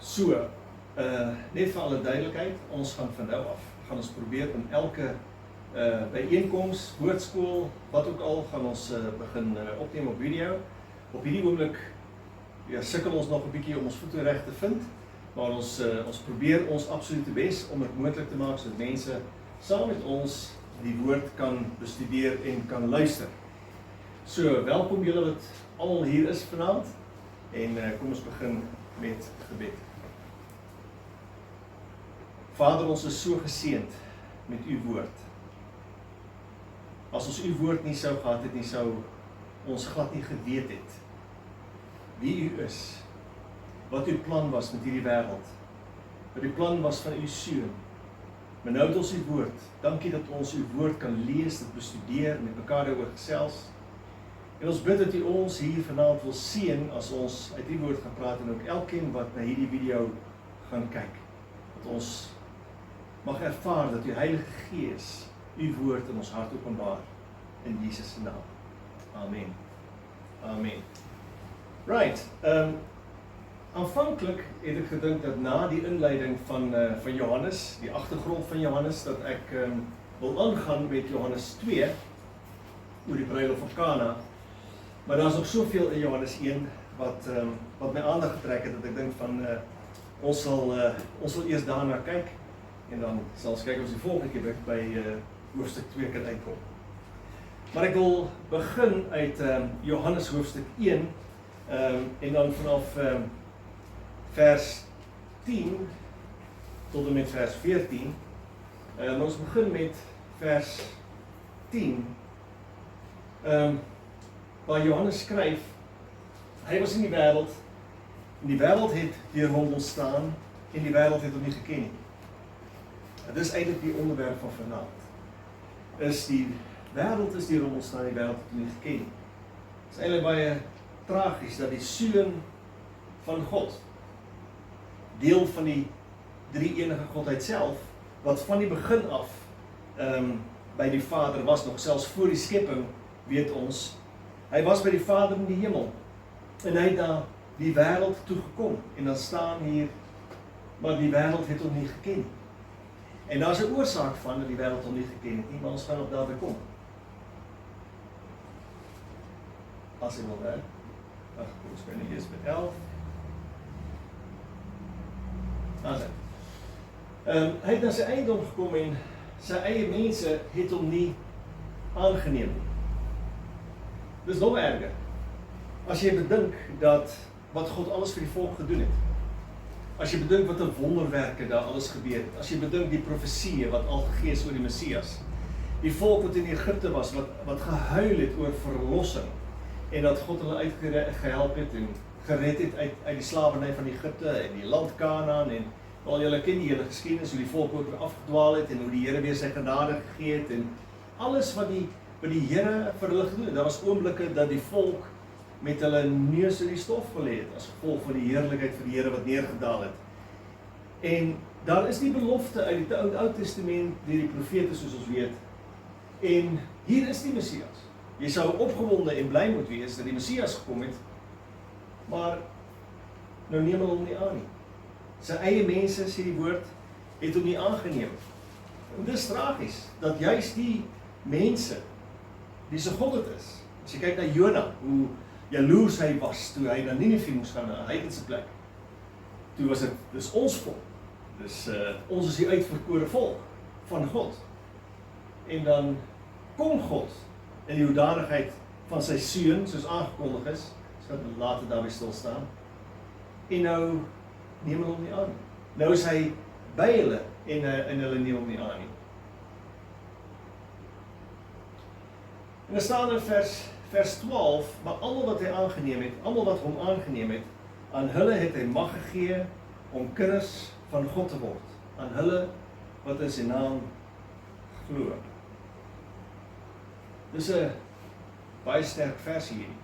So, net vir alle duidelikheid, ons gaan van nou af, gaan ons probeer om elke byeenkoms, woordskool, wat ook al, gaan ons begin opneem op video. Op hierdie oomblik sukkel ons nog 'n bietjie om ons voete reg te vind, maar ons probeer ons absolute bes om dit moontlik te maak sodat mense saam met ons die woord kan bestudeer en kan luister. So, welkom julle wat almal hier is vanaand en kom ons begin met gebed. Vader, ons is so geseënd met u woord. As ons u woord nie sou gehad het nie, sou ons glad nie geweet het wie u is, wat uw plan was met hierdie wêreld, wat die plan was van uw seun. Maar nou het ons uw woord. Dankie dat ons uw woord kan lees, dit bestudeer, met mekaar daaroor gesels. En ons bid dat u ons hier vanaand wil seën as ons uit die woord gaan praat en ook elkeen wat na hierdie video gaan kyk. Dat ons mag ervaar dat uw Heilige Gees uw woord in ons hart openbaar. In Jesus se naam. Amen. Amen. Right. Aanvanklik het ek gedink dat na die inleiding van Johannes, die agtergrond van Johannes, dat ek wil aangaan met Johannes 2 oor die bruiloft van Kana. Maar daar is nog soveel in Johannes 1 wat my aandag getrek het, dat ek dink van ons sal eers daarna kyk en dan sal ons kyk of ons die volgende keer by hoofstuk 2 kan uitkom. Maar ek wil begin uit Johannes hoofstuk 1 en dan vanaf vers 10 tot en met vers 14. Maar ons begin met vers 10. Waar Johannes skryf, hy was in die wêreld, en die wêreld het deur hom ontstaan, en die wêreld het hom nie geken nie. Dit is eintlik die onderwerp van vanaand. Die wêreld is deur hom ontstaan, die wêreld het hom nie geken nie. Dit is eintlik baie tragies dat die seun van God, deel van die drie-enige Godheid self, wat van die begin af by die Vader was, nog selfs voor die skepping, weet ons, hy was by die Vader in die hemel, en hy het daar die wêreld toegekom, en dan staan hier, maar die wêreld het hom nie geken nie. En daar is 'n oorsaak van dat die wêreld hom nie geken het nie, maar ons gaan op daarby kom. As hy wil werk. Kom ons kan eers met 11. Hy het na sy eiendom gekom en sy eie mense het hom nie aangeneem nie. Dis nog erger. As jy bedink dat wat God alles vir die volk gedoen het. As jy bedink wat 'n wonderwerke daar alles gebeur het. As jy bedink die profesieë wat al gegee is oor die Messias. Die volk wat in Egipte was, wat gehuil het oor verlossing. En dat God hulle uitgehelp het en gered het uit die slawerny van Egipte en die land Kanaan en al julle ken die hele geskiedenis, hoe die volk ook afgedwaal het en hoe die Here weer sy genade gegee het en alles wat die Here vir hulle gedoen het. Daar was oomblikke dat die volk met hulle neus in die stof gelê het as gevolg van die heerlikheid van die Here wat neergedaal het. En daar is die belofte uit die Ou Testament deur die profete soos ons weet. En hier is die Messias. Jy sou opgewonde en bly moet wees dat die Messias gekom het, maar nou neem hulle hom nie aan nie. Sy eie mense, sê die woord, het hom nie aangeneem. En dit is tragies, dat juist die mense, wie se God het is, as jy kyk na Jona, hoe jaloers hy was, toe hy na Ninive moes gaan, na 'n heidense plek, toe was dit, dis ons volk, ons is die uitverkore volk van God, en dan kom God, in die hoedanigheid van sy seun, soos aangekondig is, ons gaan later daarby stilstaan, en nou neem hulle hom nie aan. Nou is hy by hulle, en hulle neem hom nie aan nie. En dan staan in vers 12, maar almal wat hy aangeneem het, almal wat hom aangeneem het, aan hulle het hy mag gegee om kinders van God te word, aan hulle wat in sy naam glo. Dis 'n baie sterk vers hierdie.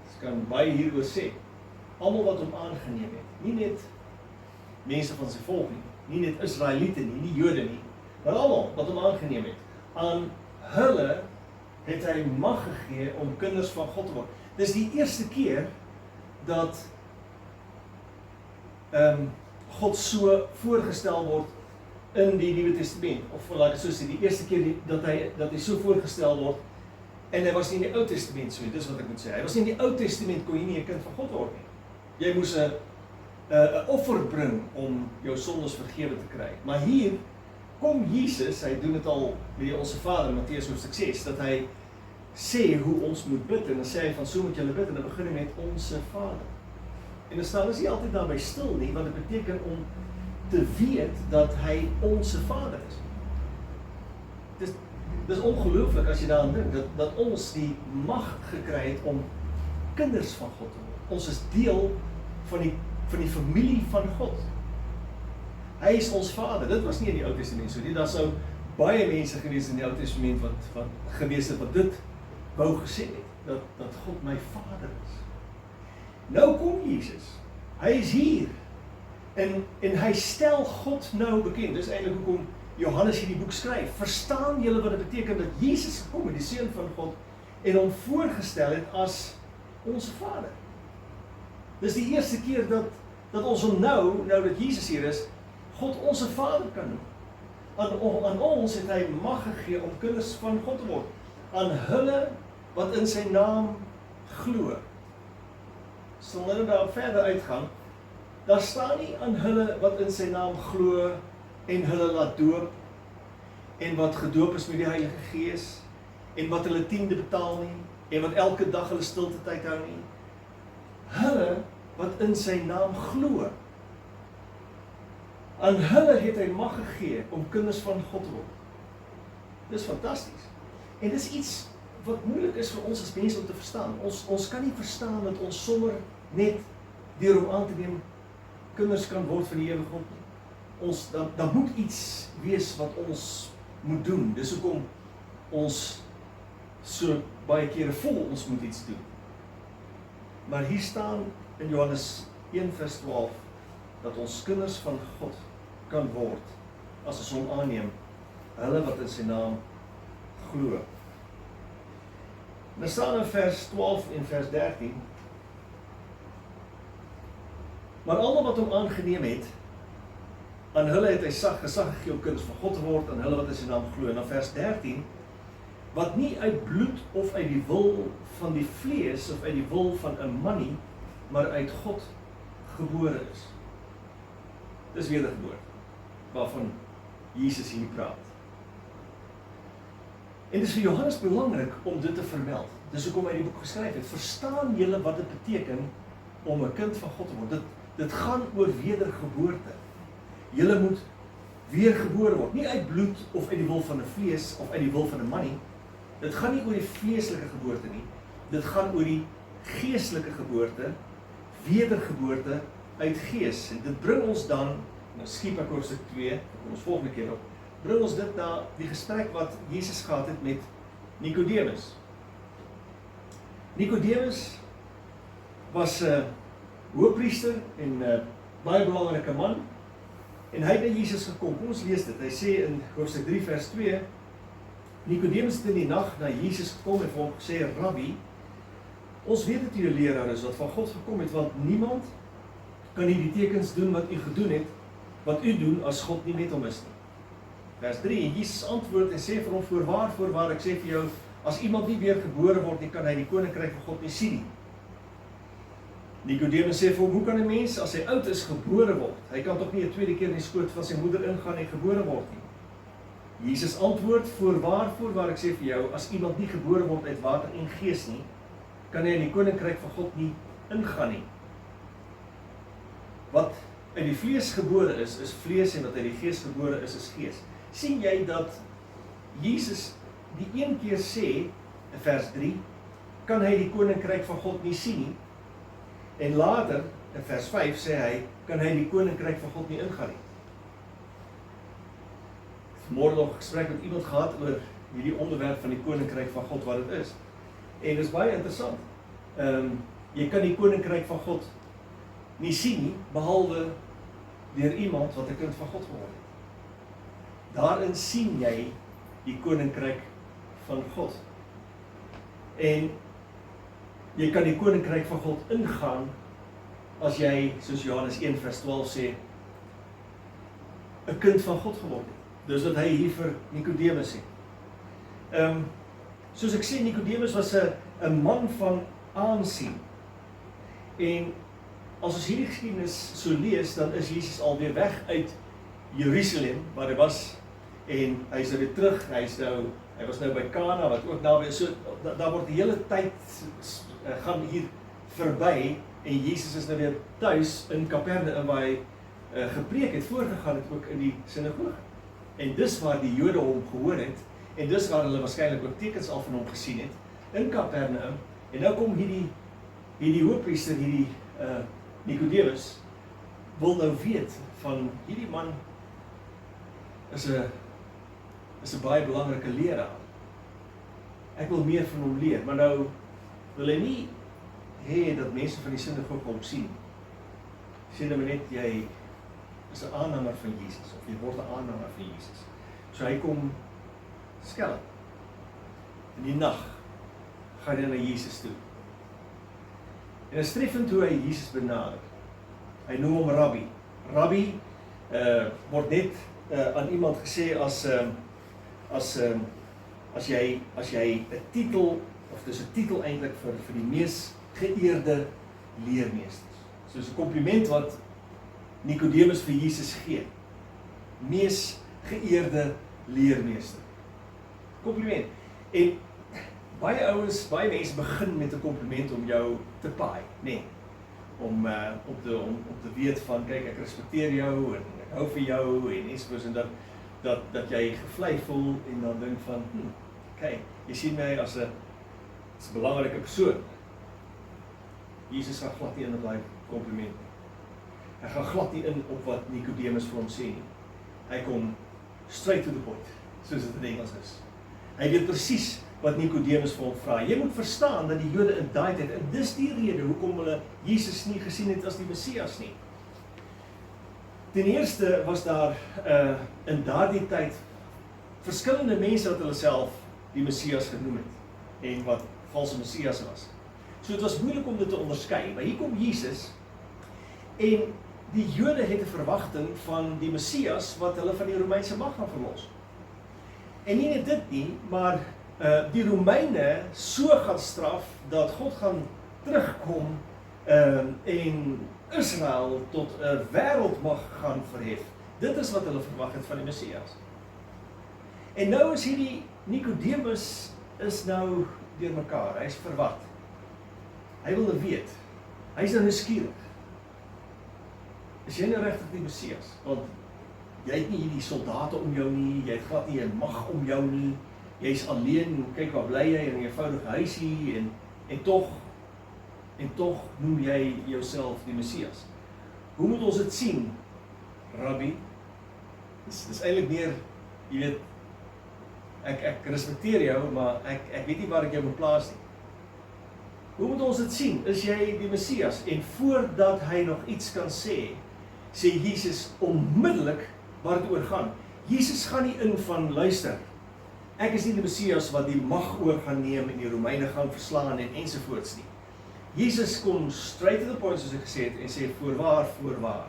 Ons kan baie hieroor sê. Almal wat hom aangeneem het, nie net mense van sy volk nie, nie net Israeliete nie Jode nie, maar almal wat hom aangeneem het, aan hulle het hy mag gegee om kinders van God te word. Dis die eerste keer dat God so voorgestel word in die Nuwe Testament, of laat ek so sê, die eerste keer dat hy so voorgestel word, en hy was nie in die Ou Testament so, dis wat ek moet sê, hy was nie in die Ou Testament, kon jy nie 'n kind van God word nie. Jy moes 'n offer bring om jou sondes vergewe te kry. Maar hier kom Jesus, hy doen dit al met die Onse Vader, Matteus hoofstuk 6, dat hy sê hoe ons moet bid, en dan sê hy van so moet julle bid, en dan begin hy met Onse Vader. En dan staan ons nie altyd daarby stil nie, want dit beteken om te weet dat hy Onse Vader is. Dis ongelooflik as jy daaraan dink, dat ons die mag gekry het om kinders van God te word. Ons is deel van die familie van God. Hy is ons Vader. Dit was nie in die Ou Testament so nie. Daar sou baie mense gewees in die Ou Testament wat gewees het wat dit wou gesê het, dat God my Vader is. Nou kom Jesus. Hy is hier. En hy stel God nou bekend. Dis eintlik hoekom Johannes hierdie boek skryf. Verstaan julle wat dit beteken dat Jesus gekom het, die Seun van God, en hom voorgestel het as ons Vader. Dis die eerste keer dat ons hom nou dat Jesus hier is, God ons Vader kan noem. Aan ons het hy mag gegee om kinders van God te word. Aan hulle wat in sy naam glo. Sal nou daar verder uitgaan. Daar staan nie aan hulle wat in sy naam glo en hulle laat doop, en wat gedoop is met die Heilige Gees, en wat hulle tiende betaal nie, en wat elke dag hulle stilte tyd hou nie. Hulle wat in sy naam glo. Aan hulle het hy mag gegee om kinders van God te word. Dis fantasties. En dis iets wat moeilik is vir ons as mense om te verstaan. Ons kan nie verstaan dat ons sommer net deur hom aan te neem kinders kan word van die ewige God nie. Daar moet iets wees wat ons moet doen. Dis hoekom ons so baie kere voel ons moet iets doen. Maar hier staan in Johannes 1 vers 12 dat ons kinders van God kan word as ons hom aanneem, hulle wat in sy naam glo. Dan staan in vers 12 en vers 13, maar almal wat hom aangeneem het, aan hulle het hy gesag gegee om kinders van God te word, aan hulle wat in sy naam glo. En dan vers 13, wat nie uit bloed of uit die wil van die vlees of uit die wil van 'n man nie, maar uit God gebore is. Dis wedergeboorte, waarvan Jesus hier praat. En dit is vir Johannes belangrik om dit te vermeld. Dis hoekom hy die boek geskryf het. Verstaan julle wat dit beteken om 'n kind van God te word? Dit gaan oor wedergeboorte. Julle moet weergebore word, nie uit bloed of uit die wil van 'n vlees of uit die wil van 'n man nie. Dit gaan nie oor die vleeslike geboorte nie. Dit gaan oor die geestelike geboorte, wedergeboorte uit gees. En dit bring ons dan, nou skiep ek hoofstuk 2, kom ons volgende keer op, bring ons dit na die gesprek wat Jesus gehad het met Nicodemus. Nicodemus was 'n hoëpriester en 'n baie belangrike man, en hy het by Jesus gekom. Kom ons lees dit. Hy sê in hoofstuk 3 vers 2, Nicodemus het in die nag na Jesus gekom en vir hom gesê, Rabbi, ons weet dat u 'n leraar is wat van God gekom het, want niemand kan nie die tekens doen wat u gedoen het, wat u doen as God nie met hom is nie. Vers 3, en Jesus antwoord en sê vir hom, voorwaar, ek sê vir jou, as iemand nie weer gebore word nie, kan hy die koninkryk van God nie sien nie. Nicodemus sê vir hom, hoe kan 'n mens as hy oud is gebore word? Hy kan tog nie 'n tweede keer in die skoot van sy moeder ingaan en gebore word nie. Jesus antwoord, voorwaar, ek sê vir jou, as iemand nie gebore word uit water en gees nie, kan hy in die koninkryk van God nie ingaan nie. Wat uit die vlees gebore is vlees, en wat uit die gees gebore is gees. Sien jy dat Jesus die een keer sê, in vers 3, kan hy die koninkryk van God nie sien nie, en later, in vers 5, sê hy, kan hy die koninkryk van God nie ingaan nie. Vanmorgen nog gesprek met iemand gehad oor hierdie onderwerp van die koninkryk van God, wat het is. En dit is baie interessant. Jy kan die koninkryk van God nie sien nie, behalwe deur iemand wat 'n kind van God geword het. Daarin sien jy die koninkryk van God. En jy kan die koninkryk van God ingaan as jy, soos Johannes 1 vers 12 sê, 'n kind van God geword het. Dis wat hy hier vir Nikodemus sê. Soos ek sê, Nikodemus was 'n man van aansien. En as ons hierdie geskiedenis so lees, dan is Jesus alweer weg uit Jerusalem, waar hy was, en hy is nou weer terug, hy was nou by Kana, wat ook naby is, so, daar word die hele tyd, gaan hier verby, en Jesus is nou weer thuis in Kapernaum, waar hy gepreek het, voorgegaan het ook in die sinagoge. En dis waar die Jode hom gehoor het, en dis waar hulle waarskynlik ook tekens al van hom gesien het, in Kapernaum, en nou kom hierdie hoofpriester, hierdie Nikodemus, wil nou weet van hierdie man is 'n baie belangrike leraar. Ek wil meer van hom leer, maar nou wil hy nie hê dat mense van die sinagoge hom sien. Sê nou net jy is 'n aanhanger van Jesus, of jy word 'n aanhanger van Jesus. So hy kom skelp. In die nag gaan hy na Jesus toe. En is treffend hoe hy Jesus benader. Hy noem hom Rabbi. Rabbi word net aan iemand gesê as jy 'n titel, of dis 'n titel eintlik vir die mees geëerde leermeesters. So is 'n kompliment wat Nikodemus vir Jesus gee. Mees geëerde leermeester. Kompliment. En baie mense begin met 'n kompliment om jou te paai, nee. Om te weet van, kyk, ek respekteer jou en ek hou vir jou en ensovoorts, en dat jy gevlei voel en dan dink van, kyk, jy sien my as 'n belangrike persoon. Jesus gaan glad nie in op daai kompliment nie. Hy gaan glad nie in op wat Nikodemus vir hom sê nie. Hy kom straight to the point, soos dit in Engels is. Hy weet presies wat Nikodemus vir hom vra. Jy moet verstaan dat die Jode in daai tyd, en dis die rede hoekom hulle Jesus nie gesien het as die Messias nie. Ten eerste was daar in daardie tyd verskillende mense wat hulle self die Messias genoem het en wat valse Messias was. So dit was moeilik om dit te onderskei, maar hier kom Jesus en die Jode het 'n verwagting van die Messias wat hulle van die Romeinse mag gaan verlos. En nie net dit nie, maar die Romeine so gaan straf dat God gaan terugkom en Israel tot 'n wêreldmag gaan verhef. Dit is wat hulle verwag het van die Messias. En nou is hierdie Nikodemus is nou deurmekaar, hy is verward. Hy wil weet. Hy is nou nuuskierig. Is jy nou regtig die Messias? Want jy het nie hierdie soldate om jou nie, jy het glad nie 'n mag om jou nie. Jy's alleen, kyk waar bly jy in 'n eenvoudige huisie en tog noem jy jouself die Messias. Hoe moet ons dit sien, Rabbi? Dis eintlik meer, jy weet, ek respekteer jou, maar ek weet nie waar ek jou moet plaas nie. Hoe moet ons dit sien? Is jy die Messias? En voordat hy nog iets kan sê Jesus onmiddellik waar dit oor gaan. Jesus gaan nie in van, luister, ek is nie die Messias wat die mag oor gaan neem en die Romeine gaan verslaan en ensovoorts nie. Jesus kom straight to the point, soos ek gesê het, en sê, voorwaar, voorwaar.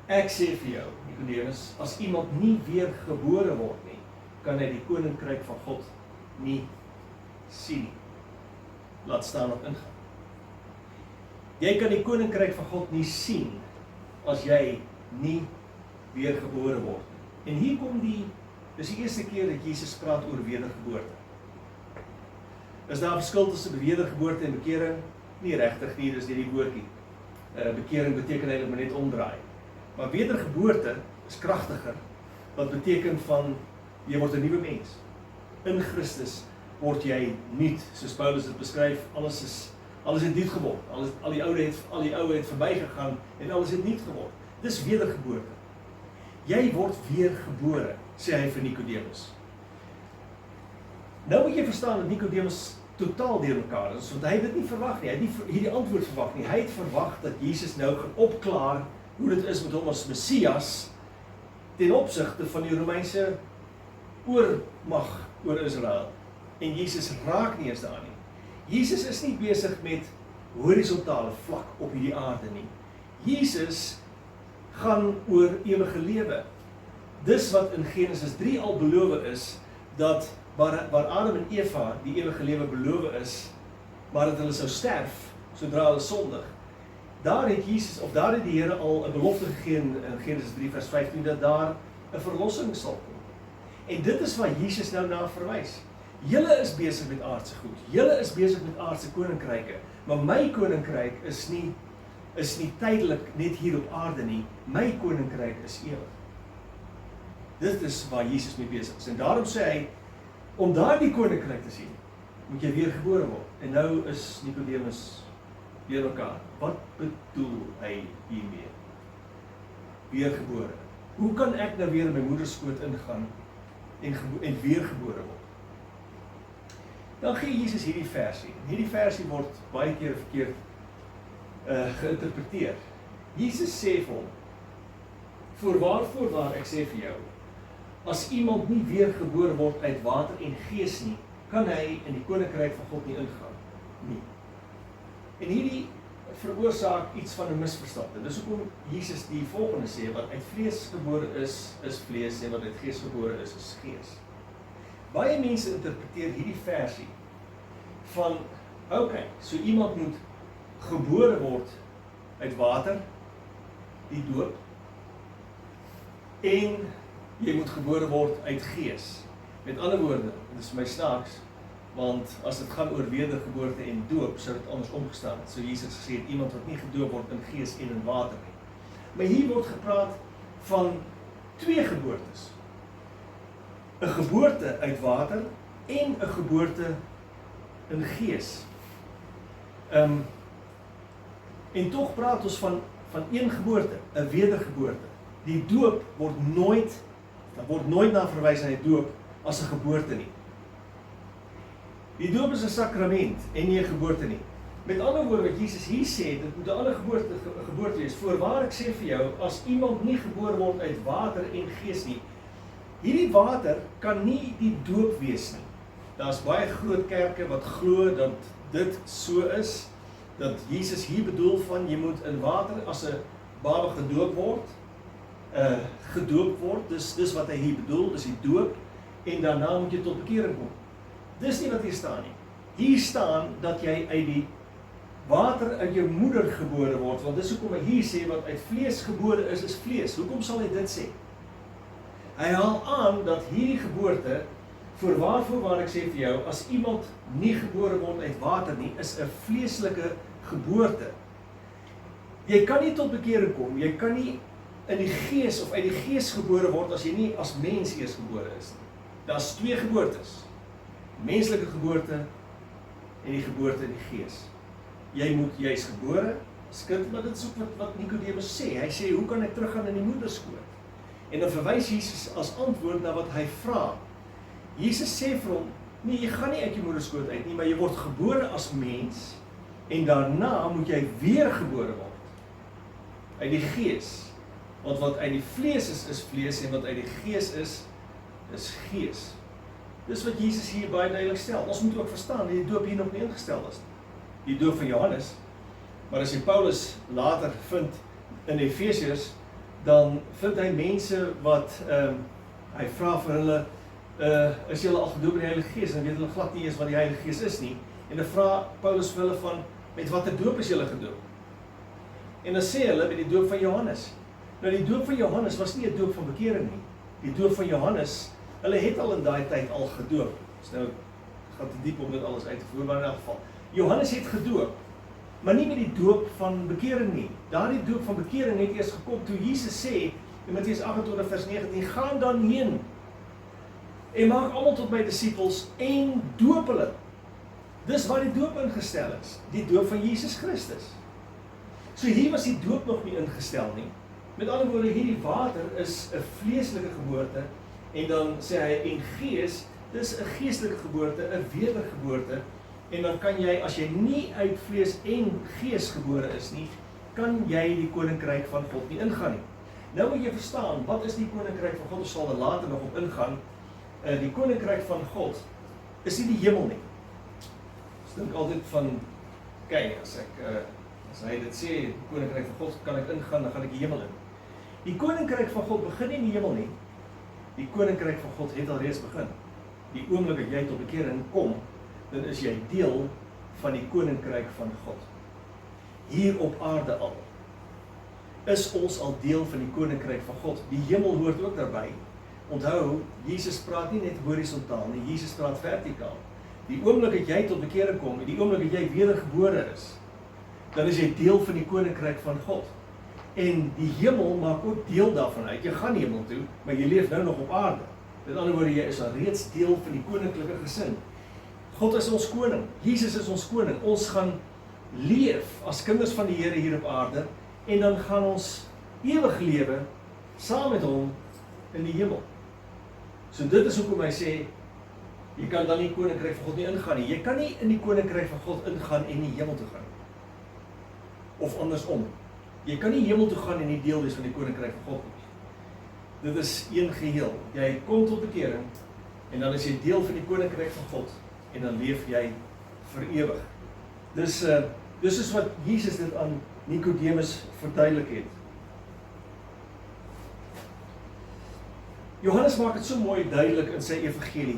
Ek sê vir jou, Nikodemus, as iemand nie weer gebore word nie, kan hy die koninkryk van God nie sien nie. Laat staan op ingaan. Jy kan die koninkryk van God nie sien as jy nie weergebore word. En hier kom dis die eerste keer dat Jesus praat oor wedergeboorte. Is daar 'n verskil tussen wedergeboorte en bekering? Nie regtig nie, dis die woordjie. Bekering beteken eintlik maar net omdraai. Maar wedergeboorte is kragtiger. Wat beteken van jy word 'n nuwe mens. In Christus word jy nuut, soos Paulus dit beskryf, alles het nuut geword. Al die ou het verbygegaan en alles het nuut geword. Dis wedergeboorte. Jy word weer gebore, sê hy vir Nikodemus. Nou moet jy verstaan dat Nikodemus totaal deurmekaar is, want hy het dit nie verwag nie. Hy het nie hierdie antwoord verwag nie. Hy het verwag dat Jesus nou gaan opklaar hoe dit is met hom as Messias ten opsigte van die Romeinse oormag oor Israel. En Jesus raak nie eens daarin nie. Jesus is nie besig met horisontale vlak op hierdie aarde nie. Jesus gaan oor ewige lewe. Dis wat in Genesis 3 al beloof is, dat waar Adam en Eva die ewige lewe beloof is, maar dat hulle sou sterf, sodra hulle sondig. Daar het Jesus, of daar het die Here al 'n belofte gegee in Genesis 3 vers 15, dat daar 'n verlossing sal kom. En dit is waar Jesus nou na verwys. Julle is besig met aardse goed, julle is besig met aardse koninkryke, maar my koninkryk is nie tydelik net hier op aarde nie, my koninkryk is ewig. Dit is waar Jesus mee besig is. En daarom sê hy, om daardie koninkryk te sien, moet jy weer gebore word. En nou is Nicodemus weer mekaar. Wat bedoel hy hiermee? Weergebore. Hoe kan ek nou weer in my moeder skoot ingaan en weergebore word? Dan gee Jesus hierdie versie. Hierdie versie word baie keer verkeerd geïnterpreteer. Jesus sê vir hom, voorwaar ek sê vir jou, as iemand nie weergebore word uit water en gees nie, kan hy in die koninkryk van God nie ingaan nie. En hierdie veroorsaak iets van 'n misverstand. En dis hoekom Jesus die volgende sê, wat uit vlees gebore is vlees, en wat uit gees gebore is gees. Baie mense interpreteer hierdie versie van, so iemand moet gebore word uit water, die doop, en jy moet gebore word uit gees. Met ander woorde, dit is vir my snaaks, want as dit gaan oor wedergeboorte en doop, sou dit anders omgestaan het. So Jesus gesê het, iemand wat nie gedoop word in gees en in water nie. Maar hier word gepraat van twee geboortes. 'n Geboorte uit water en 'n geboorte in gees. En tog praat ons van een geboorte, 'n wedergeboorte. Die doop word nooit na verwys aan die doop as 'n geboorte nie. Die doop is 'n sakrament en nie 'n geboorte nie. Met ander woorde wat Jesus hier sê, dit moet 'n ander geboorte wees. Voorwaar ek sê vir jou, as iemand nie gebore word uit water en gees nie, hierdie water kan nie die doop wees nie. Daar's baie groot kerke wat glo dat dit so is, dat Jesus hier bedoel van, jy moet in water as 'n baba gedoop word, dis wat hy hier bedoel, dis die doop, en daarna moet jy tot bekering kom. Dis nie wat hier staan nie. Hier staan dat jy uit die water uit jou moeder gebore word, want dis hoekom hy hier sê, wat uit vlees gebore is vlees. Hoekom sal hy dit sê? Hy haal aan dat hierdie geboorte, voorwaar ek sê vir jou, as iemand nie gebore word uit water nie, is 'n vleeslike geboorte. Jy kan nie tot bekering kom, jy kan nie in die gees of uit die gees gebore word as jy nie as mens eers gebore is nie. Daar's twee geboortes. Menslike geboorte en die geboorte in die gees. Jy is gebore as kind, maar dit is ook wat Nicodemus sê. Hy sê, hoe kan ek teruggaan in die moederskoot? En dan verwys Jesus as antwoord na wat hy vra. Jesus sê vir hom, nee, jy gaan nie uit jou moederskoot uit nie, maar jy word gebore as mens, en daarna moet jy weer gebore word. Uit die gees. Want wat uit die vlees is vlees, en wat uit die gees is gees. Dis wat Jesus hier baie duidelik stel. Ons moet ook verstaan, dat die doop hier nog nie ingestel is. Die doop van Johannes. Maar as jy Paulus later vind in Efesiërs, dan vind hy mense wat, hy vra vir hulle, is julle al gedoop in die Heilige Gees, en weet hulle glad nie eens wat die Heilige Gees is nie. En dan vra Paulus vir hulle van, met watter doop is julle gedoop? En dan sê hulle, met die doop van Johannes. Nou die doop van Johannes was nie 'n doop van bekering nie. Die doop van Johannes, hulle het al in daai tyd al gedoop. Dus nou, gaan te diep om dit alles uit te voer, maar in elk geval. Johannes het gedoop, maar nie met die doop van bekering nie. Daardie doop van bekering het eers gekom toe Jesus sê, in Matteus 28 vers 19, gaan dan heen, en maak almal tot my disippels, en doop hulle. Dis waar die doop ingestel is, die doop van Jesus Christus. So hier was die doop nog nie ingestel nie. Met ander woorde, hierdie water is 'n vleeslike geboorte, en dan sê hy, en gees, dis 'n geestelike geboorte, 'n wedergeboorte, en dan kan jy, as jy nie uit vlees en gees gebore is nie, kan jy die koninkryk van God nie ingaan nie. Nou moet jy verstaan, wat is die koninkryk van God? Ons sal er later nog op ingaan. Die koninkryk van God is nie die hemel nie. Ons dink altyd van okay, as hy dit sê, die koninkryk van God kan ek ingaan, dan gaan ek die hemel in. Die koninkryk van God begin nie in die hemel nie. Die koninkryk van God het al reeds begin. Die oomblik dat jy tot bekering kom, dan is jy deel van die koninkryk van God. Hier op aarde al, is ons al deel van die koninkryk van God. Die hemel hoort ook daarbij. Onthou, Jesus praat nie net horisontaal nie, Jesus praat vertikaal. Die oomblik dat jy tot bekering kom, en die oomblik dat jy wedergebore is, dan is jy deel van die koninkryk van God. En die hemel maak ook deel daarvan uit. Jy gaan hemel toe, maar jy leef nou nog op aarde. Met ander woorde, jy is al reeds deel van die koninklike gesin. God is ons koning, Jesus is ons koning. Ons gaan leef as kinders van die Here hier op aarde, en dan gaan ons ewig lewe saam met hom in die hemel. So dit is hoekom hy sê, jy kan dan nie koninkryk van God nie ingaan nie. Jy kan nie in die koninkryk van God ingaan en nie hemel toe gaan. Of andersom. Jy kan nie hemel toe gaan en nie deel wees van die koninkryk van God nie. Dit is een geheel. Jy kom tot bekering en dan is jy deel van die koninkryk van God en dan leef jy vir ewig. Dis is wat Jesus dit aan Nicodemus verduidelik het. Johannes maak dit so mooi duidelik in sy evangelie,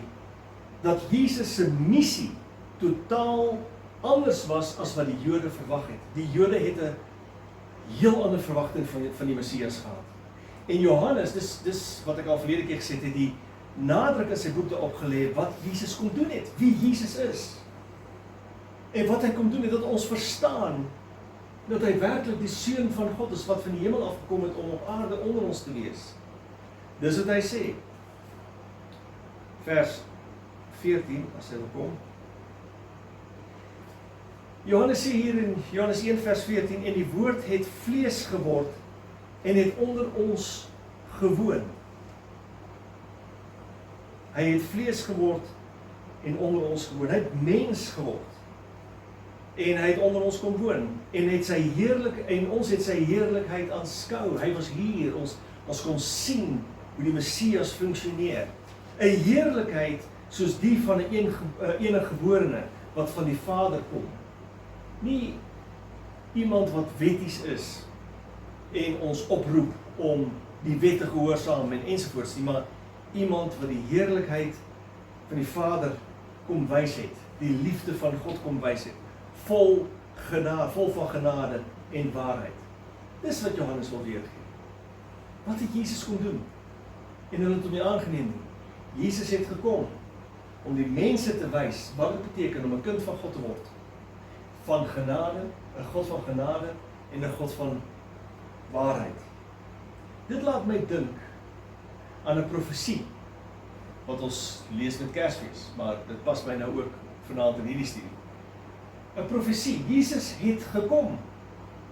dat Jesus se missie totaal anders was as wat die Jode verwag het. Die Jode het 'n heel ander verwagting van die Messias gehad. En Johannes, dis wat ek al verlede keer gesê het, die nadruk in sy boek daarop gelê wat Jesus kom doen het, wie Jesus is. En wat hy kom doen het, dat ons verstaan dat hy werklik die seun van God is wat van die hemel afgekom het om op aarde onder ons te wees. Dis wat hy sê. Vers 14, as hy wil kom. Johannes sê hier in Johannes 1 vers 14, en die woord het vlees geword en het onder ons gewoon. Hy het vlees geword en onder ons gewoon. Hy het mens geword. En hy het onder ons kom woon. En het sy ons het sy heerlikheid aanskou. Hy was hier, ons kon sien hoe die Messias funksioneer. 'n Heerlikheid soos die van 'n enige geborene wat van die Vader kom. Nie iemand wat wetties is en ons oproep om die wet te gehoorsaam en ensovoorts nie, maar iemand wat die heerlikheid van die Vader kom wys het, die liefde van God kom wys het, vol van genade en waarheid. Dis wat Johannes wil weergee. Wat het Jesus kom doen? En hulle het hom nie aangeneem nie. Jesus het gekom om die mense te wys wat dit beteken om 'n kind van God te word. Van genade, 'n God van genade en 'n God van waarheid. Dit laat my dink aan 'n profesie wat ons lees met Kersfees, maar dit pas my nou ook vanaand in hierdie studie. 'n Profesie, Jesus het gekom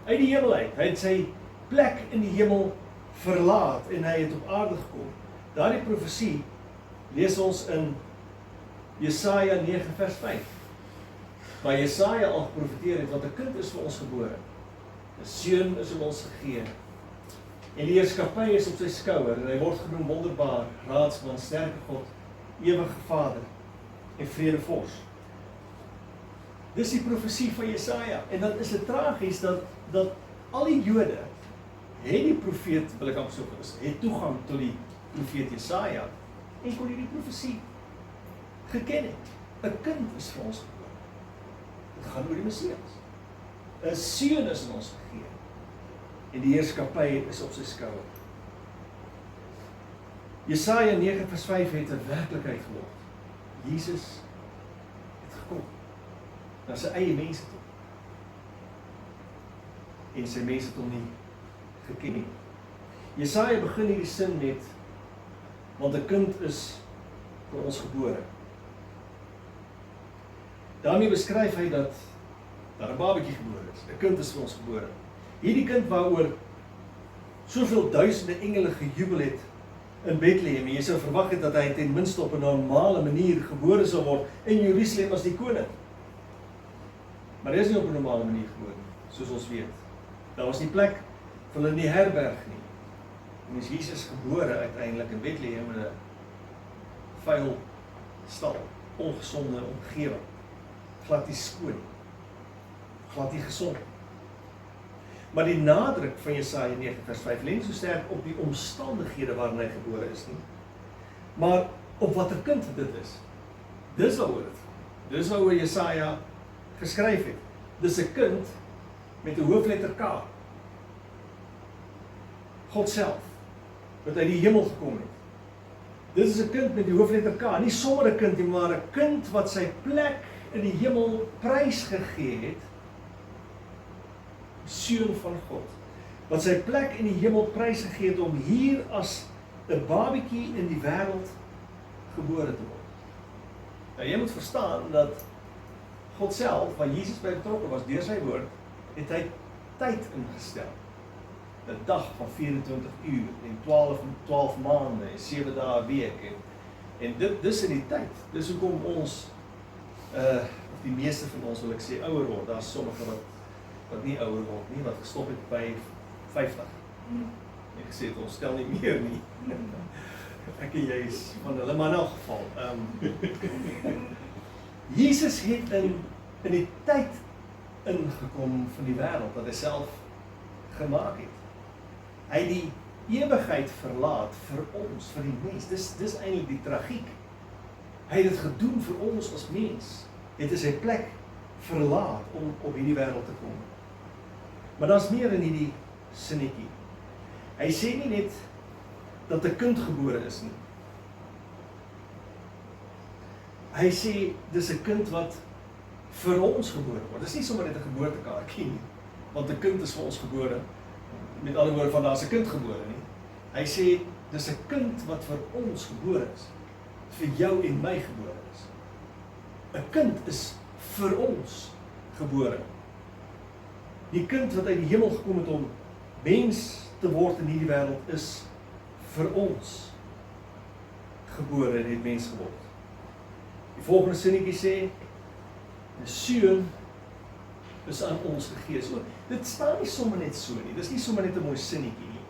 uit die hemel uit. Hy het sy plek in die hemel verlaat en hy het op aarde gekom. Daardie profesie lees ons in Jesaja 9 vers 5. Waar Jesaja al geprofeteer het wat 'n kind is vir ons gebore. 'n Seun is aan ons gegee. En die heerskappy is op sy skouer en hy word genoem wonderbaar, raadsman, sterke God, ewige Vader en vredevors. Dis die profesie van Jesaja. En dan is dit tragies dat al die Jode het die profeet, wil ek amper sê, het toegang tot die profeet Jesaja en kon die profesie geken het. 'n Kind is vir ons gebore. Dit gaan oor die Messias. 'n Seun is aan ons gegee. En die heerskappy is op sy skouer. Jesaja 9 vers 5 het 'n werklikheid geword. Jesus het gekom na sy eie mense toe. En sy mense het hom nie geken nie. Jesaja begin hierdie sin met, want 'n kind is vir ons gebore. Daarmee beskryf hy dat 'n babatjie gebore is. 'n Kind is vir ons gebore. Hierdie kind waaroor soveel duisende engele gejubel het in Bethlehem, en jy sou verwag het dat hy ten minste op 'n normale manier gebore sou word in Jerusalem as die koning. Maar hy is nie op 'n normale manier gebore, soos ons weet. Daar was nie plek vir hulle in die herberg nie. En is Jesus gebore uiteindelik in Bethlehem in 'n vuil stal, ongesonde omgewing, glad nie skoon. glad nie gesond. Maar die nadruk van Jesaja 9 vers 5 lê nie so sterk op die omstandighede waarin hy gebore is nie, maar op watter kind dit is. Dis waaroor dit gaan. Dis waaroor Jesaja geskryf het. Dis 'n kind met 'n hoofletter K. God self, wat uit die hemel gekom het. Dit is 'n kind met die hoofletter K, nie sommer 'n kind nie, maar 'n kind wat sy plek in die hemel prysgegee het, seun van God, wat sy plek in die hemel prysgegee het om hier as 'n babietjie in die wêreld gebore te word. Nou jy moet verstaan dat God self, waar Jesus by betrokke was deur sy woord, het hy tyd ingestel. 'n dag van 24 uur en 12 maande en 7 dae 'n week en dit dis in die tyd. Dis hoekom ons of die meeste van ons wil ek sê ouer word. Daar's sommige wat nie ouer word nie, wat gestop het by 50. En gesê het ons stel nie meer nie. Ek en jy is van hulle, maar in elk geval. Jesus het in die tyd ingekom van die wêreld wat hy self gemaak het. Hy het die ewigheid verlaat vir ons, vir die mens. Dis eintlik die tragiek. Hy het dit gedoen vir ons as mens. Het hy sy plek verlaat om op hierdie wêreld te kom. Maar daar's meer in hierdie sinnetjie. Hy sê nie net dat 'n kind gebore is nie. Hy sê dis 'n kind wat vir ons gebore word. Dis nie sommer net 'n geboortekaartjie nie, want 'n kind is vir ons gebore. Met ander woorde van daar's 'n kind gebore nie. Hy sê dis 'n kind wat vir ons gebore is. Vir jou en my gebore is. 'n kind is vir ons gebore. Die kind wat uit die hemel gekom het om mens te word in hierdie wêreld is vir ons gebore en het mens geword. Die volgende sinnetjie sê 'n seun is aan ons gegee. So, dit staan nie sommer net so nie. Dis nie sommer net 'n mooi sinnetjie nie.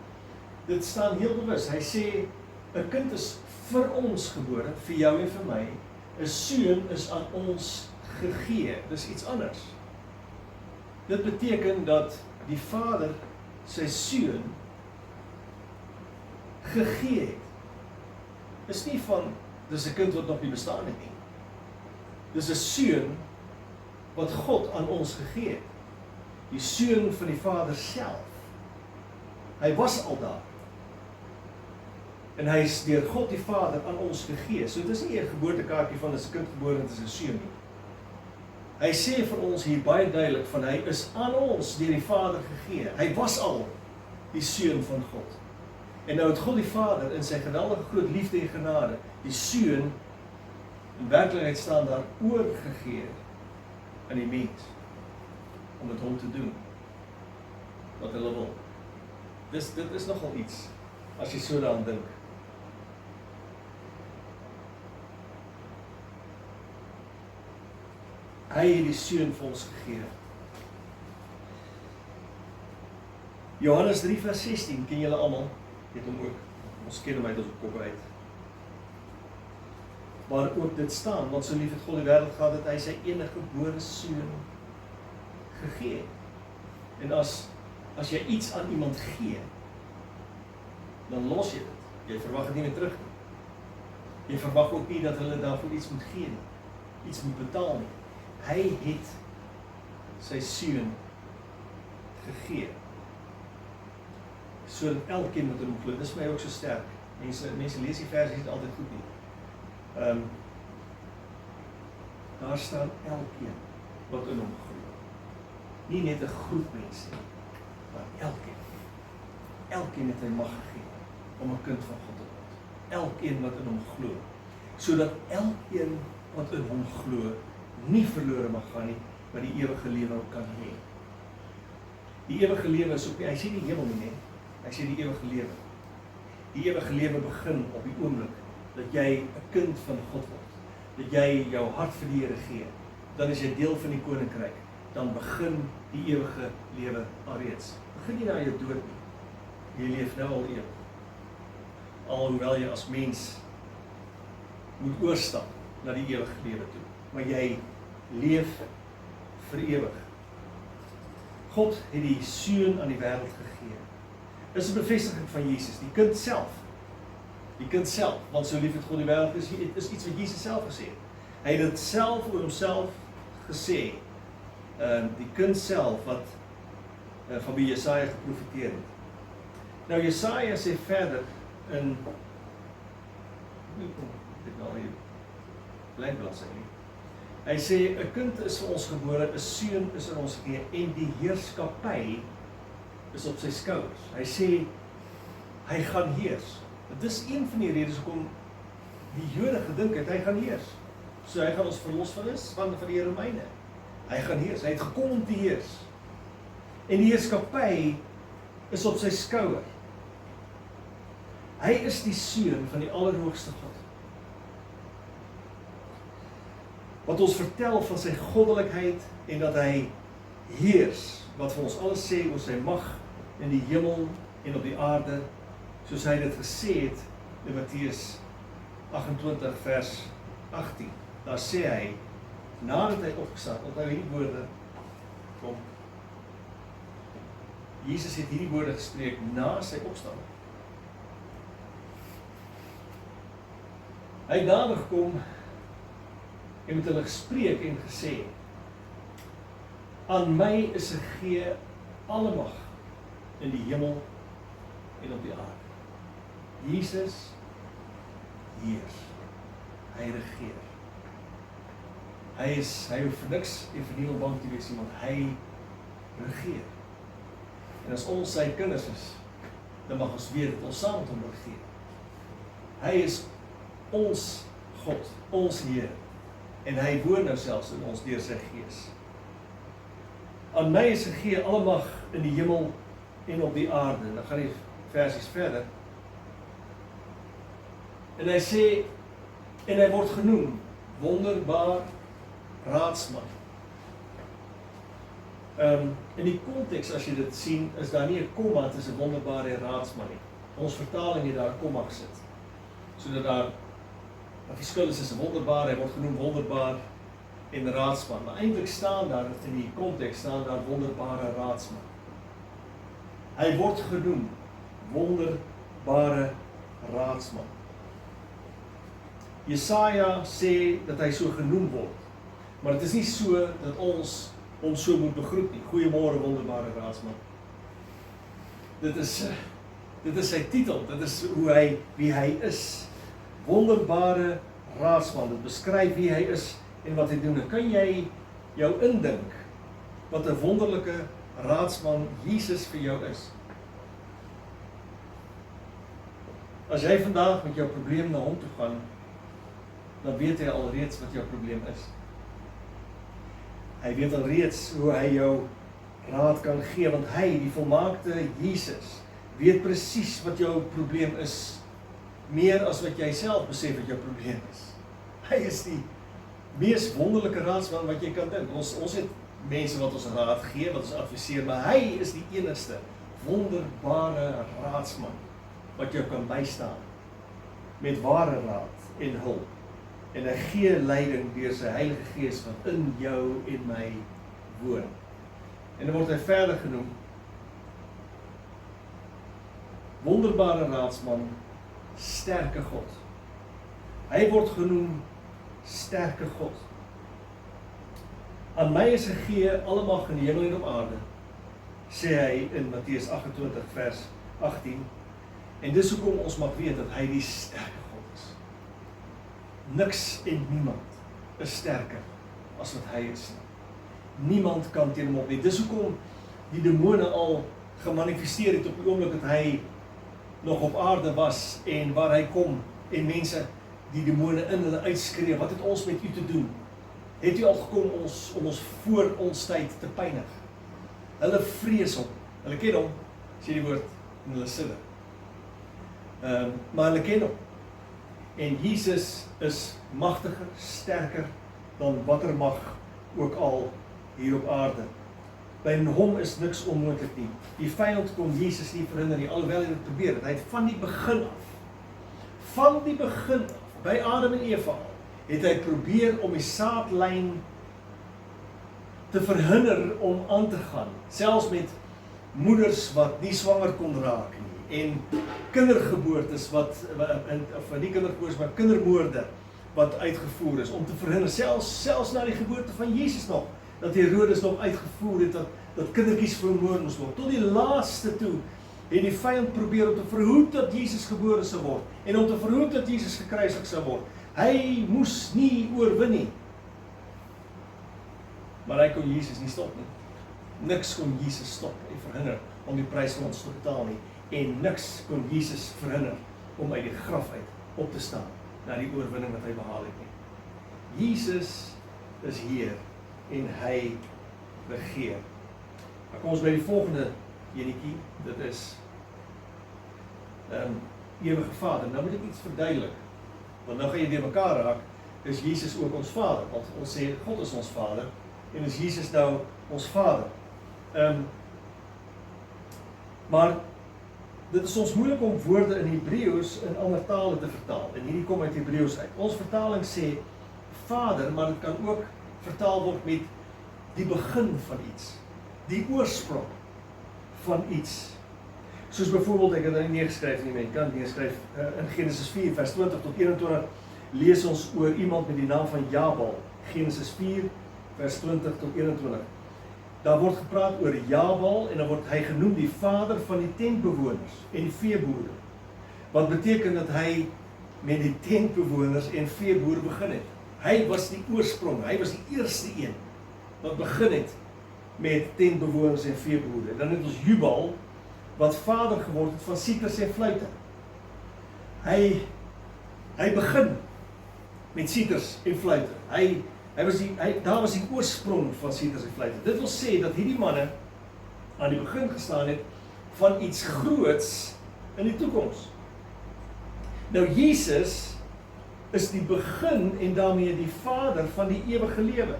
Dit staan heel bewus. Hy sê 'n kind is vir ons gebore, vir jou en vir my. 'n Seun is aan ons gegee. Dis iets anders. Dit beteken dat die Vader sy seun gegee het. Dis nie van dis 'n kind wat nog nie bestaan het nie. Dis 'n seun wat God aan ons gegee het. Die seun van die Vader self. Hy was al daar. En hy is deur God die Vader aan ons gegee. So dit is nie 'n geboortekaartjie van 'n kind gebore het as 'n seun nie. Hy sê vir ons hier baie duidelik van hy is aan ons deur die Vader gegee. Hy was al die seun van God. En nou het God die Vader in sy geweldige groot liefde en genade die seun in werklikheid staan daar oorgegee aan die mens om met hom te doen wat hulle wil. Dit is nogal iets as jy so daaraan dink. Hy het die seun vir ons gegee. Johannes 3 vers 16 ken julle almal, het hom ook. Ons ken hom uit ons kop uit. Maar ook dit staan, want so lief het God die wêreld gehad dat hy sy enige gebore seun gegee het. En as jy iets aan iemand gee, dan los jy dit. Jy verwag dit nie meer terug nie. Jy verwag ook nie dat hulle daarvoor iets moet gee nie. Iets moet betaal nie. Hy het sy seun gegee. Sodat elkeen wat in hom glo, dis vir my ook so sterk. Mense lees die verse nie altyd goed nie. Daar staan elkeen wat in hom glo. Nie net 'n groep mense nie, maar elkeen. Elkeen het hy mag gegee om 'n kind van God te word. Elkeen wat in hom glo. Sodat elkeen wat in hom glo nie verlore mag gaan nie, maar die ewige lewe ook kan hê. Die ewige lewe is ook nie, hy sê nie hemel nie, hy sê die ewige lewe. Die ewige lewe begin op die oomblik dat jy 'n kind van God word. Dat jy jou hart vir die Here gee. Dan is jy deel van die koninkryk. Dan begin die ewige lewe alreeds. Begin nie na jou dood nie. Jy leef nou al ewig. Alhoewel jy as mens moet oorstap na die ewige lewe toe. Maar jy leef vir ewig God het die seun aan die wêreld gegee. Dis 'n bevestiging van Jesus, die kind self. Die kind self, want so lief het God die wêreld is iets wat Jesus self gesê het. Hy het dit self oor homself gesê. Die kind self wat van wie Jesaja geprofeteer het. Nou Jesaja sê verder in dit nou hier blank bladsy nie. Hy sê 'n kind is vir ons gebore, 'n seun is in ons gegee en die heerskappy is op sy skouers. Hy sê hy gaan heers. Dit is een van die redes hoekom die Jode gedink het hy gaan heers. So hy gaan ons verlos van die Romeine. Hy gaan heers, hy het gekom om te heers. En die heerskappy is op sy skouer. Hy is die seun van die Allerhoogste God. Wat ons vertel van sy goddelikheid en dat hy heers, wat vir ons alles sê oor sy mag in die hemel en op die aarde, soos hy dit gesê het in Matteus 28 vers 18. Daar sê hy, nadat hy opgestaan, onthou hierdie woorde, kom, Jesus het hierdie woorde gespreek na sy opstanding. Hy het nader gekom en met hulle gespreek en gesê, aan my is gegee alle mag in die hemel en op die aarde. Jesus heers. Hy regeer. Hy hoef vir niks en vir niemand bang te wees, want hy regeer. En as ons sy kinders is, dan mag ons weet dat ons saam met hom regeer. Hy is ons God, ons Heer, en hy woon nou selfs in ons deur sy Gees. Aan my is gegee alle mag in die hemel en op die aarde. Dan gaan die versies verder. En hy sê, en hy word genoem wonderbaar raadsman. In die konteks, as jy dit sien, is daar nie 'n komma tussen wonderbaar en raadsman nie. Ons vertaling het daar 'n komma gesit. Sodat daar 'n verskil is tussen wonderbaar, hy word genoem wonderbaar en raadsman. Maar eintlik staan daar in die konteks staan daar wonderbare raadsman. Hy word genoem wonderbare raadsman. Jesaja sê dat hy so genoem word. Maar dit is nie so dat ons hom so moet begroet nie. Goeiemôre wonderbare raadsman. Dit is sy titel, dit is wie hy is. Wonderbare raadsman, dit beskryf wie hy is en wat hy doen. Kan jy jou indink wat 'n wonderlike raadsman Jesus vir jou is? As jy vandag met jou probleem na hom toe gaan, dan weet hy alreeds wat jou probleem is. Hy weet alreeds hoe hy jou raad kan gee, want hy, die volmaakte Jesus, weet presies wat jou probleem is, meer as wat jy self besef wat jou probleem is. Hy is die mees wonderlike raadsman wat jy kan dink. Ons het mense wat ons raad gee, wat ons adviseer, maar hy is die enigste wonderbare raadsman wat jou kan bystaan met ware raad en hulp. En hy gee leiding deur sy Heilige Gees wat in jou en my woon. En dan word hy verder genoem wonderbare raadsman, sterke God. Hy word genoem sterke God. Aan my is gegee alle mag in die hemel en op aarde, sê hy in Matteus 28 vers 18. En dis hoekom ons mag weet dat hy die sterke God is. Niks en niemand is sterker as wat hy is. Niemand kan teen hom op nie. Dis hoekom die demone al gemanifesteer het op die oomblik dat hy nog op aarde was en waar hy kom en mense die demone in hulle uitskree, wat het ons met u te doen? Het u al gekom om ons voor ons tyd te pynig? Hulle vrees hom, hulle ken hom, sê die woord in hulle sinne. Maar hulle ken hom. En Jesus is magtiger, sterker dan watter mag ook al hier op aarde. By hom is niks onmoontlik nie. Die vyand kon Jesus nie verhinder nie, alhoewel hy dit probeer het. Hy het van die begin af, by Adam en Eva, het hy probeer om die saadlyn te te verhinder om aan te gaan, selfs met moeders wat nie swanger kon raak nie, en kindergeboortes of nie kindergeboortes, maar kindermoorde wat uitgevoer is, om te verhinder, selfs na die geboorte van Jesus nog, dat Herodes nog uitgevoer het, dat kindertjies vermoor moes word. Tot die laaste toe, het die vyand probeer om te verhoed dat Jesus gebore sou word, en om te verhoed dat Jesus gekruisig sou word. Hy moes nie oorwin nie. Maar hy kon Jesus nie stop nie. Niks kon Jesus stop en verhinder om die prys van ons te betaal nie. En niks kon Jesus verhinder om uit die graf uit op te staan na die oorwinning wat hy behaal het nie. Jesus is hier en hy regeer. Dan kom ons by die volgende enetjie, dit is ewige Vader. Nou moet ek iets verduidelik, want nou gaan jy deur mekaar raak, is Jesus ook ons Vader, want ons sê God is ons Vader, en is Jesus nou ons Vader. Maar dit is ons moeilik om woorde in Hebreëus in ander tale te vertaal, en hierdie kom uit Hebreëus uit. Ons vertaling sê Vader, maar dit kan ook vertaal word met die begin van iets, die oorsprong van iets. Soos byvoorbeeld, ek het dit neergeskryf nie, maar ek kan neerskryf, in Genesis 4 vers 20 tot 21, lees ons oor iemand met die naam van Jabal. Genesis 4 vers 20 tot 21. Daar word gepraat oor Jabal, en dan word hy genoem die vader van die tentbewoners en veeboere. Wat beteken dat hy met die tentbewoners en veeboere begin het. Hy was die oorsprong, hy was die eerste een wat begin het met tentbewoners en veeboere. Dan het ons Jubal, wat vader geword het van sieters en fluite. Hy begin met sieters en fluite. Daar was die oorsprong van sieters en fluite. Dit wil sê dat hierdie manne aan die begin gestaan het van iets groots in die toekoms. Nou Jesus is die begin en daarmee die vader van die ewige lewe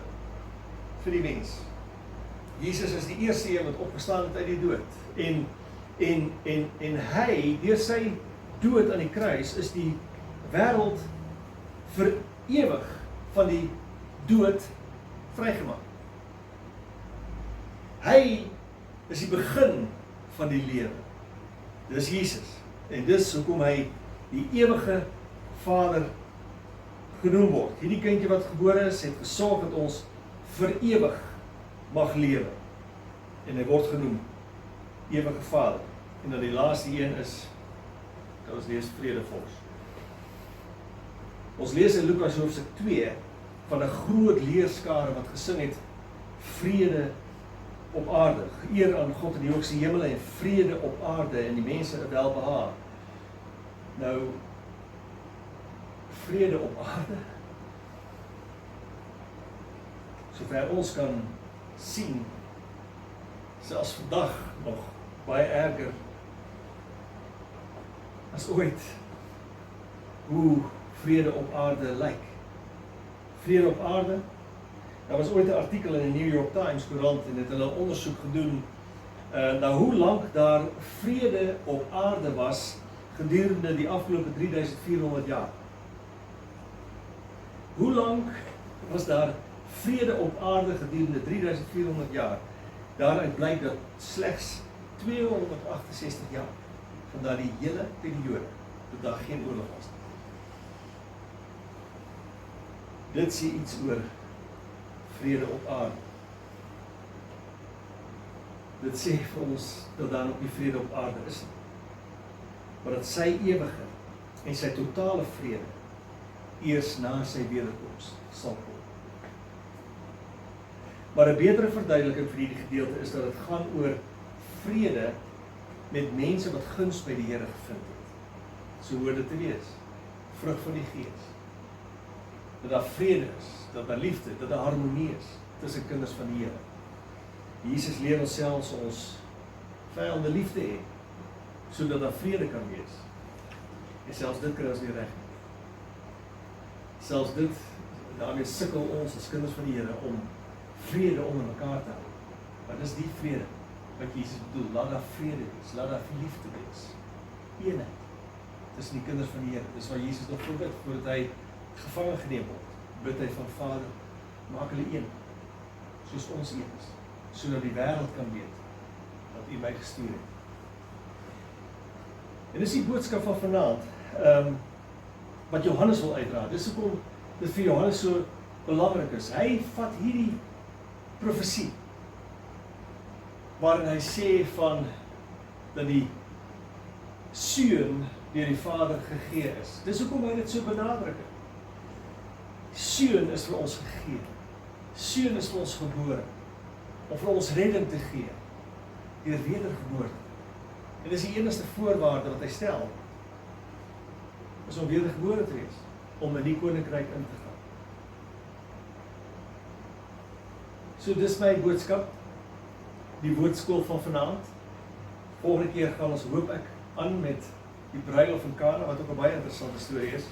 vir die mens. Jesus is die eerste een wat opgestaan het uit die dood. En hy, deur sy dood aan die kruis, is die wêreld vir ewig van die dood vrygemaak. Hy is die begin van die lewe. Dis Jesus. En dis hoekom hy die ewige Vader genoem word. Hierdie kindjie wat gebore is, het gesorg dat ons vir ewig mag lewe. En hy word genoem ewige Vader. En dan die laaste een is, dat ons lees Vredevors. Ons lees in Lukas hoofstuk 2 van 'n groot leerskare wat gesing het vrede op aarde, geëer aan God in die hoogste hemele en vrede op aarde en die mense 'n welbehaag. Nou, vrede op aarde, sover ons kan sien, selfs vandag nog baie erger as ooit, hoe vrede op aarde lyk. Vrede op aarde, daar was ooit 'n artikel in die New York Times koerant en het hulle 'n ondersoek gedoen na hoe lank daar vrede op aarde was gedurende die afgelope 3400 jaar. Hoe lank was daar vrede op aarde gedurende 3400 jaar? Daaruit blyk dat slegs 268 jaar van daardie hele periode dat daar geen oorlog was. Dit sê iets oor vrede op aarde. Dit sê vir ons dat daar nog nie vrede op aarde is nie. Maar dat sy ewige en sy totale vrede eers na sy wederkoms sal kom. Maar 'n betere verduideliking vir hierdie gedeelte is dat dit gaan oor vrede met mense wat guns by die Here gevind het. So hoort dit te wees. Vrug van die Gees. Dat daar vrede is, dat daar liefde, dat daar harmonie is tussen kinders van die Here. Jesus leer ons selfs ons vyande lief te hê, sodat daar vrede kan wees. En selfs dit kry ons nie reg nie. Selfs dit, daarmee sukkel ons as kinders van die Here om vrede onder mekaar te hou. Maar dis die vrede wat Jesus bedoel, laat daar vrede wees, laat daar liefde wees. Eenheid tussen die kinders van die Here. Dis wat Jesus nog voorbid, voordat hy gevangen geneem word. Bid hy van Vader, maak hulle een, soos ons een is, sodat die wêreld kan weet dat U my gestuur het. En dis die boodskap van vanaand, wat Johannes wil uitdra. Dis hoekom dit vir Johannes so belangrik is. Hy vat hierdie profesie, waarin hy sê van, dat die Seun deur die Vader gegee is. Dis hoekom hy dit so benadruk het. Seun is vir ons gegee. Seun is vir ons gebore, om vir ons redding te gee, deur wedergeboorte. En dis die enigste voorwaarde wat hy stel, is om wedergebore te wees, om in die koninkryk in te gaan. So dis my boodskap, die woordskool van vanaand. Volgende keer gaan ons, hoop ek, aan met die bruiloft van Kana, wat ook 'n baie interessante storie is.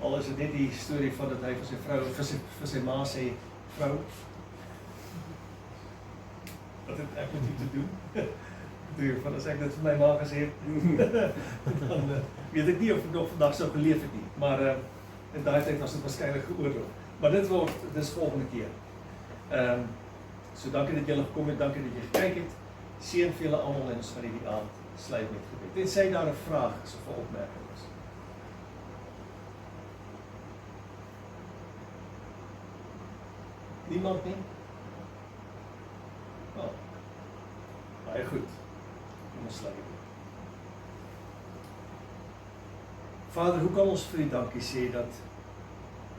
Al is dit net die storie van dat hy vir sy vrou, vir sy ma sê, vrou, wat het ek met u te doen? Van as ek dit vir my ma gesê het, dan weet ek nie of ek nog vandag sou geleef het nie. Maar in daai tyd was dit waarskynlik geoordeel. Maar dis volgende keer. So dankie dat julle gekom het, dankie dat jy gekyk het. Seën vir julle almal en ons gaan hierdie aand sluit met gebed. Tensy daar 'n vraag is of 'n opmerking is. Niemand nie? Oh, baie goed. Kom ons sluit. Vader, hoe kan ons vir U dankie sê dat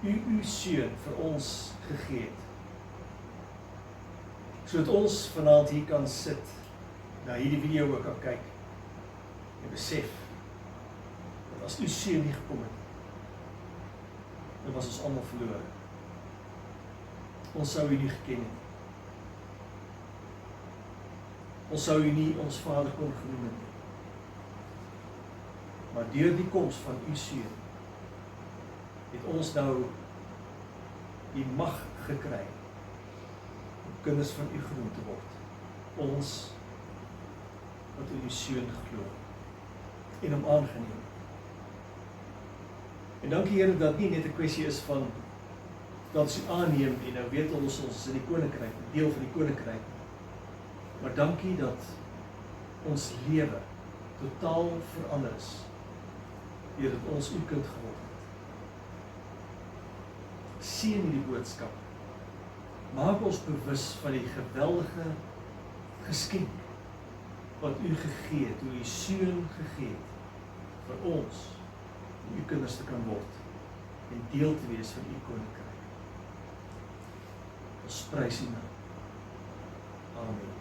U Seun vir ons gegee het? Sodat ons vanaand hier kan sit, na hierdie video ook kan kyk, en besef, dat as U Seun nie gekom het, dan was ons almal verlore. Ons sou U nie geken het. Ons sou U nie ons Vader kon genoem het. Maar deur die koms van U Seun, het ons nou die mag gekry, om kinders van U genoem te word. Ons, wat in U Seun geglo, en hom aangeneem. En dankie Here, dat nie net 'n kwessie is van, dat ons U aanneem, en nou weet ons is in die koninkryk, deel van die koninkryk, maar dankie dat ons lewe totaal verander is, deur dat ons U kind geword het. Seën hierdie boodskap. Maak ons bewus van die geweldige geskenk wat U gegee het, hoe U Seun gegee het, vir ons, om U kinders te kan word, en deel te wees van U koninkryk. Ons prys U naam. Amen.